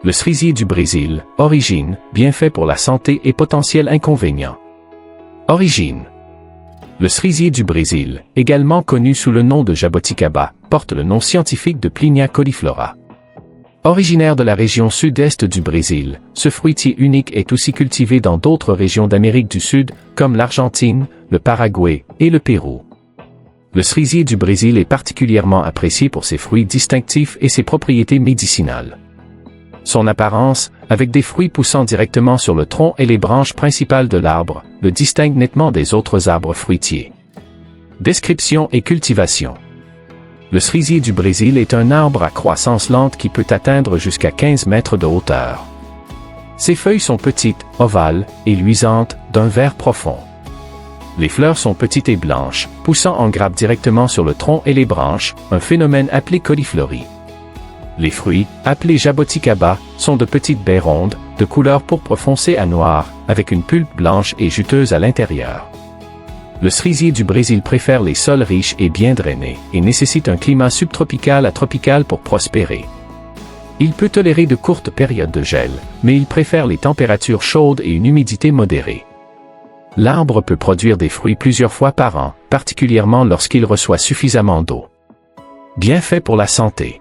Le cerisier du Brésil, origine, bienfaits pour la santé et potentiels inconvénients. Origine. Le cerisier du Brésil, également connu sous le nom de jaboticaba, porte le nom scientifique de Plinia cauliflora. Originaire de la région sud-est du Brésil, ce fruitier unique est aussi cultivé dans d'autres régions d'Amérique du Sud, comme l'Argentine, le Paraguay et le Pérou. Le cerisier du Brésil est particulièrement apprécié pour ses fruits distinctifs et ses propriétés médicinales. Son apparence, avec des fruits poussant directement sur le tronc et les branches principales de l'arbre, le distingue nettement des autres arbres fruitiers. Description et cultivation. Le cerisier du Brésil est un arbre à croissance lente qui peut atteindre jusqu'à 15 mètres de hauteur. Ses feuilles sont petites, ovales et luisantes, d'un vert profond. Les fleurs sont petites et blanches, poussant en grappes directement sur le tronc et les branches, un phénomène appelé cauliflorie. Les fruits, appelés jaboticaba, sont de petites baies rondes, de couleur pourpre foncé à noir, avec une pulpe blanche et juteuse à l'intérieur. Le cerisier du Brésil préfère les sols riches et bien drainés, et nécessite un climat subtropical à tropical pour prospérer. Il peut tolérer de courtes périodes de gel, mais il préfère les températures chaudes et une humidité modérée. L'arbre peut produire des fruits plusieurs fois par an, particulièrement lorsqu'il reçoit suffisamment d'eau. Bienfaits pour la santé.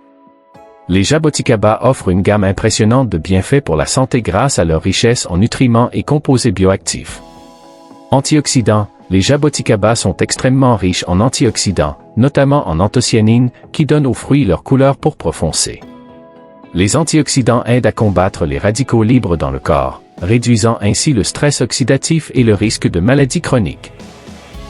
Les jaboticaba offrent une gamme impressionnante de bienfaits pour la santé grâce à leur richesse en nutriments et composés bioactifs. Antioxydants. Les jaboticaba sont extrêmement riches en antioxydants, notamment en anthocyanines, qui donnent aux fruits leur couleur pourpre foncée. Les antioxydants aident à combattre les radicaux libres dans le corps, réduisant ainsi le stress oxydatif et le risque de maladies chroniques.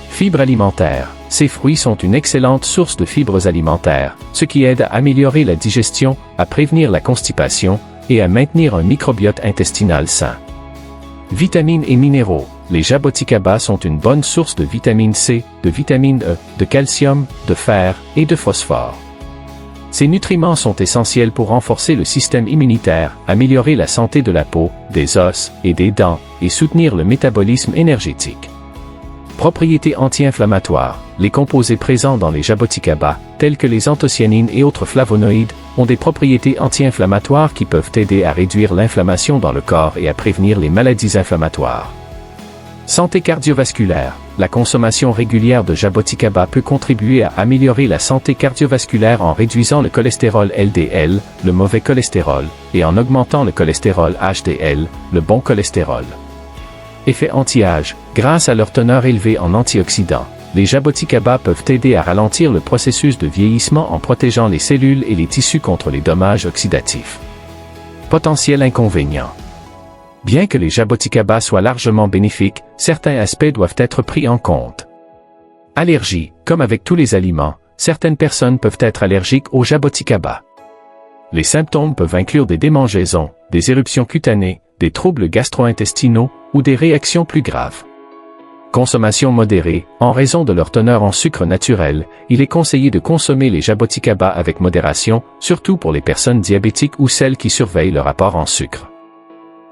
Fibres alimentaires. Ces fruits sont une excellente source de fibres alimentaires, ce qui aide à améliorer la digestion, à prévenir la constipation et à maintenir un microbiote intestinal sain. Vitamines et minéraux. Les jaboticaba sont une bonne source de vitamine C, de vitamine E, de calcium, de fer et de phosphore. Ces nutriments sont essentiels pour renforcer le système immunitaire, améliorer la santé de la peau, des os et des dents, et soutenir le métabolisme énergétique. Propriétés anti-inflammatoires. Les composés présents dans les jaboticaba, tels que les anthocyanines et autres flavonoïdes, ont des propriétés anti-inflammatoires qui peuvent aider à réduire l'inflammation dans le corps et à prévenir les maladies inflammatoires. Santé cardiovasculaire. La consommation régulière de jaboticaba peut contribuer à améliorer la santé cardiovasculaire en réduisant le cholestérol LDL, le mauvais cholestérol, et en augmentant le cholestérol HDL, le bon cholestérol. Effet anti-âge. Grâce à leur teneur élevée en antioxydants, les jaboticaba peuvent aider à ralentir le processus de vieillissement en protégeant les cellules et les tissus contre les dommages oxydatifs. Potentiel inconvénient. Bien que les jaboticaba soient largement bénéfiques, certains aspects doivent être pris en compte. Allergie. Comme avec tous les aliments, certaines personnes peuvent être allergiques aux jaboticaba. Les symptômes peuvent inclure des démangeaisons, des éruptions cutanées, des troubles gastro-intestinaux ou des réactions plus graves. Consommation modérée. En raison de leur teneur en sucre naturel, il est conseillé de consommer les jaboticaba avec modération, surtout pour les personnes diabétiques ou celles qui surveillent leur apport en sucre.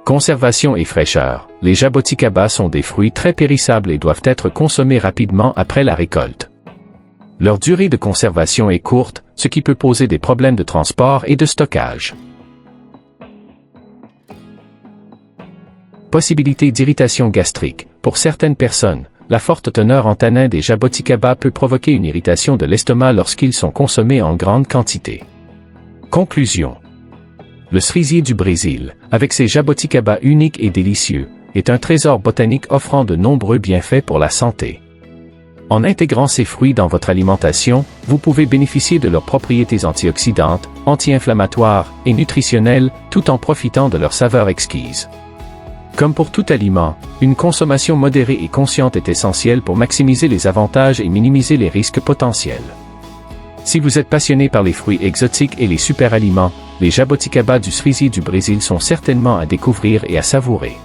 Conservation et fraîcheur. Les jaboticaba sont des fruits très périssables et doivent être consommés rapidement après la récolte. Leur durée de conservation est courte, ce qui peut poser des problèmes de transport et de stockage. Possibilité d'irritation gastrique. Pour certaines personnes, la forte teneur en tanins des jaboticaba peut provoquer une irritation de l'estomac lorsqu'ils sont consommés en grande quantité. Conclusion. Le cerisier du Brésil, avec ses jaboticaba uniques et délicieux, est un trésor botanique offrant de nombreux bienfaits pour la santé. En intégrant ces fruits dans votre alimentation, vous pouvez bénéficier de leurs propriétés antioxydantes, anti-inflammatoires et nutritionnelles, tout en profitant de leur saveur exquise. Comme pour tout aliment, une consommation modérée et consciente est essentielle pour maximiser les avantages et minimiser les risques potentiels. Si vous êtes passionné par les fruits exotiques et les super aliments, les jaboticaba du cerisier du Brésil sont certainement à découvrir et à savourer.